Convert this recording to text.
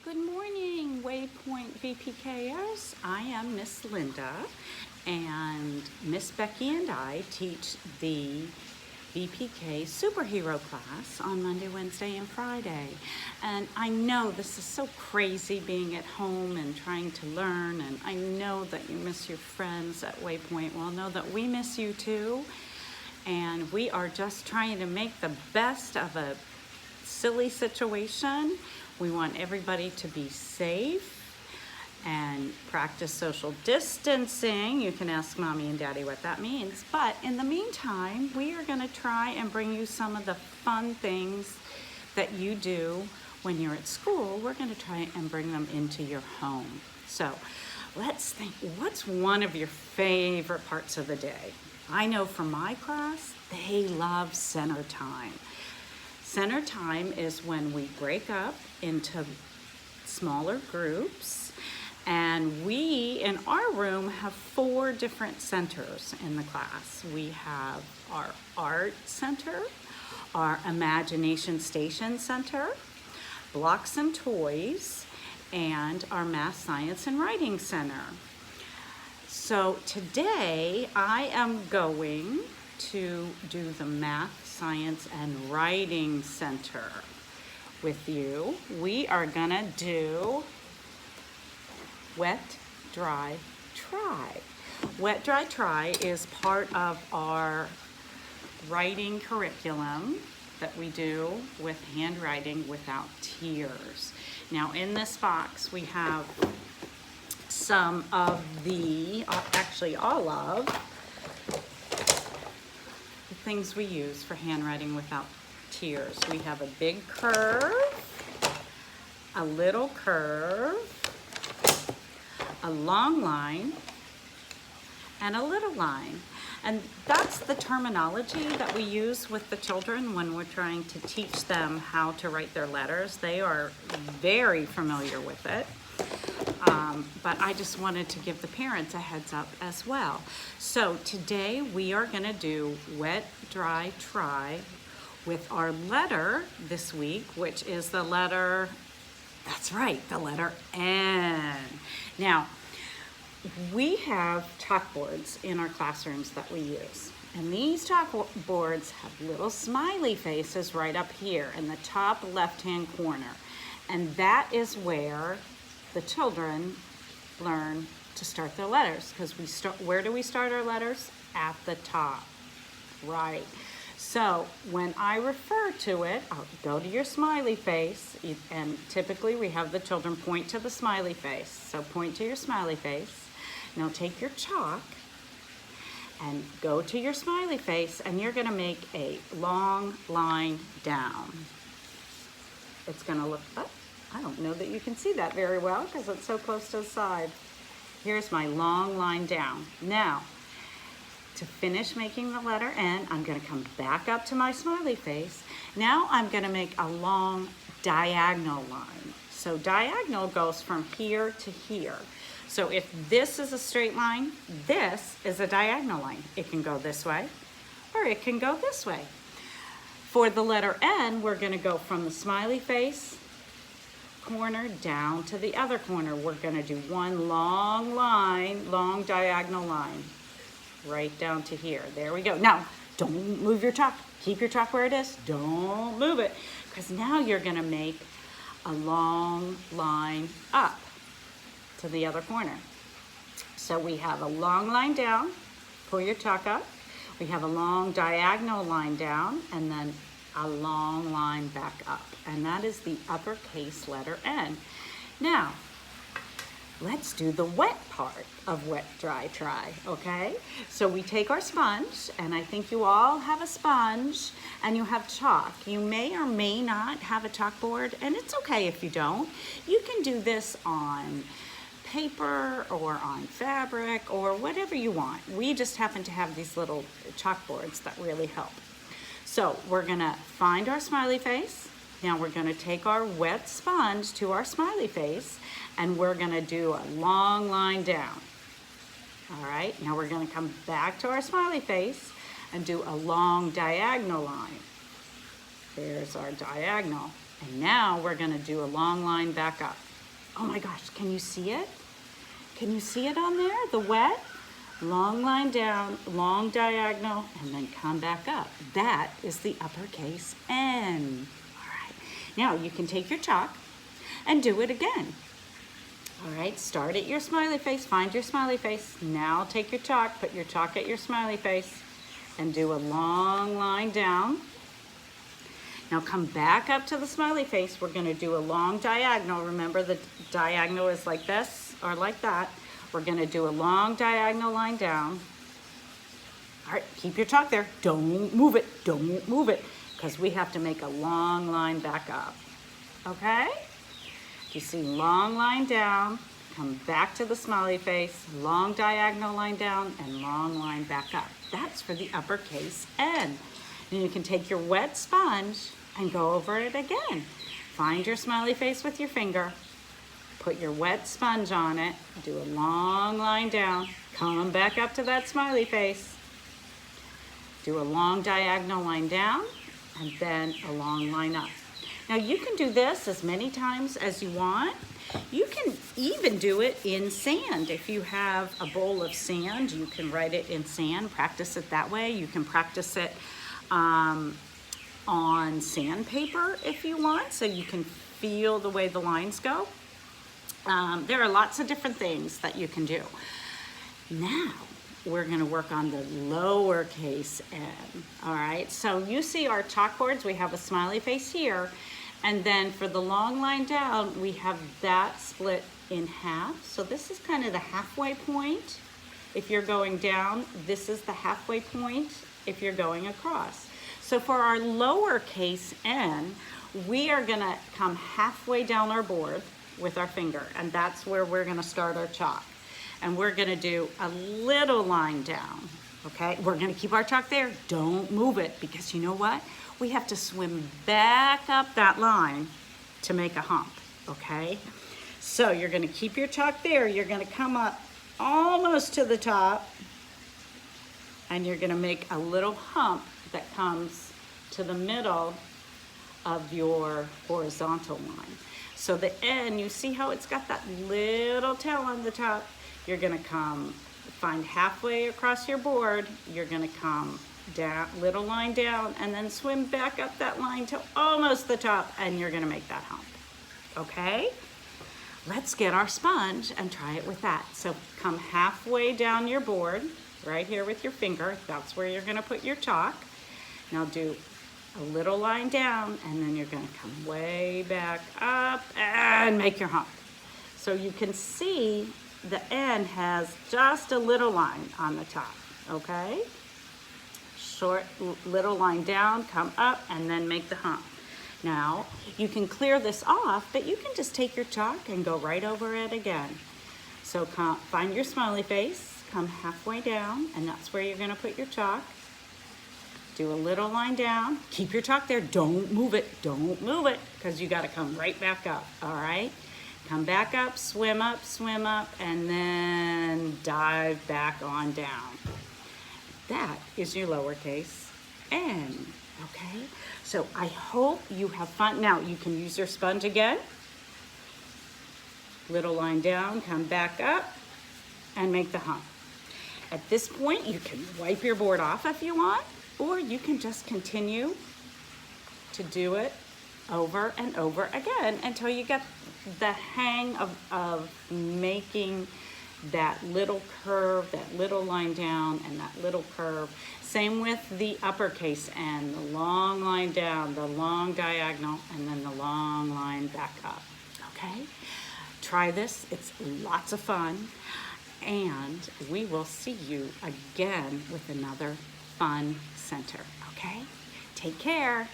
Good morning, Waypoint VPKers. I am Miss Linda, and Miss Becky and I teach the VPK superhero class on Monday, Wednesday, and Friday. And I know this is so crazy being at home and trying to learn, and I know that you miss your friends at Waypoint. Well, know that we miss you too, and we are just trying to make the best of a silly situation. We want everybody to be safe and practice social distancing. You can ask Mommy and Daddy what that means. But in the meantime, we are going to try and bring you some of the fun things that you do when you're at school. We're going to try and bring them into your home. So let's think, what's one of your favorite parts of the day? I know for my class, they love center time. Center time is when we break up into smaller groups, and we in our room have 4 different centers in the class. We have our art center, our imagination station center, blocks and toys, and our math, science, and writing center. So today I am going to do the math, science, and writing center with you. We are gonna do wet, dry, try. Wet, dry, try is part of our writing curriculum that we do with handwriting without tears. Now in this box we have some of the, actually all of, things we use for handwriting without tears. We have a big curve, a little curve, a long line, and a little line. And that's the terminology that we use with the children when we're trying to teach them how to write their letters. They are very familiar with it. But I just wanted to give the parents a heads up as well. So today we are gonna do wet, dry, try with our letter this week, which is the letter, that's right, the letter N. Now, we have chalkboards in our classrooms that we use. And these chalkboards have little smiley faces right up here in the top left-hand corner. And that is where the children learn to start their letters, because where do we start our letters? At the top, right? So when I refer to it, I'll go to your smiley face, and typically we have the children point to the smiley face. So point to your smiley face. Now take your chalk and go to your smiley face, and you're gonna make a long line down. It's gonna look up. I don't know that you can see that very well because it's so close to the side. Here's my long line down. Now, to finish making the letter N, I'm gonna come back up to my smiley face. Now I'm gonna make a long diagonal line. So diagonal goes from here to here. So if this is a straight line, this is a diagonal line. It can go this way, or it can go this way. For the letter N, we're gonna go from the smiley face corner down to the other corner. We're gonna do one long line, long diagonal line, right down to here. There we go. Now, don't move your chalk. Keep your chalk where it is. Don't move it, because now you're gonna make a long line up to the other corner. So we have a long line down, pull your chalk up. We have a long diagonal line down, and then a long line back up. And that is the uppercase letter N. Now, let's do the wet part of wet, dry, try, okay? So we take our sponge, and I think you all have a sponge, and you have chalk. You may or may not have a chalkboard, and it's okay if you don't. You can do this on paper or on fabric or whatever you want. We just happen to have these little chalkboards that really help. So we're gonna find our smiley face. Now we're gonna take our wet sponge to our smiley face, and we're gonna do a long line down. All right, now we're gonna come back to our smiley face and do a long diagonal line. There's our diagonal. And now we're gonna do a long line back up. Oh my gosh, can you see it? Can you see it on there, the wet? Long line down, long diagonal, and then come back up. That is the uppercase N. All right, now you can take your chalk and do it again. All right, start at your smiley face, find your smiley face. Now take your chalk, put your chalk at your smiley face, and do a long line down. Now come back up to the smiley face. We're gonna do a long diagonal. Remember, the diagonal is like this or like that. We're gonna do a long diagonal line down. All right, keep your chalk there. Don't move it, because we have to make a long line back up, okay? You see long line down, come back to the smiley face, long diagonal line down, and long line back up. That's for the uppercase N. And you can take your wet sponge and go over it again. Find your smiley face with your finger, put your wet sponge on it, do a long line down, come back up to that smiley face, do a long diagonal line down, and then a long line up. Now you can do this as many times as you want. You can even do it in sand. If you have a bowl of sand, you can write it in sand, practice it that way. You can practice it on sandpaper if you want, so you can feel the way the lines go. There are lots of different things that you can do. Now, we're gonna work on the lowercase n, all right? So you see our chalkboards, we have a smiley face here, and then for the long line down, we have that split in half. So this is kind of the halfway point. If you're going down, this is the halfway point if you're going across. So for our lowercase n, we are gonna come halfway down our board with our finger, and that's where we're gonna start our chalk. And we're gonna do a little line down, okay? We're gonna keep our chalk there, don't move it, because you know what? We have to swim back up that line to make a hump, okay? So you're gonna keep your chalk there, you're gonna come up almost to the top, and you're gonna make a little hump that comes to the middle of your horizontal line. So the N, you see how it's got that little tail on the top? You're gonna come, find halfway across your board, you're gonna come down, little line down, and then swim back up that line to almost the top, and you're gonna make that hump, okay? Let's get our sponge and try it with that. So come halfway down your board, right here with your finger, that's where you're gonna put your chalk. Now do a little line down, and then you're gonna come way back up and make your hump. So you can see the N has just a little line on the top, okay? Short little line down, come up, and then make the hump. Now, you can clear this off, but you can just take your chalk and go right over it again. So find your smiley face, come halfway down, and that's where you're gonna put your chalk. Do a little line down, keep your chalk there, don't move it, because you gotta come right back up, all right? Come back up, and then dive back on down. That is your lowercase n, okay? So I hope you have fun. Now you can use your sponge again. Little line down, come back up, and make the hump. At this point, you can wipe your board off if you want, or you can just continue to do it over and over again until you get the hang of making that little curve, that little line down, and that little curve. Same with the uppercase N, the long line down, the long diagonal, and then the long line back up, okay? Try this, it's lots of fun, and we will see you again with another fun center, okay? Take care.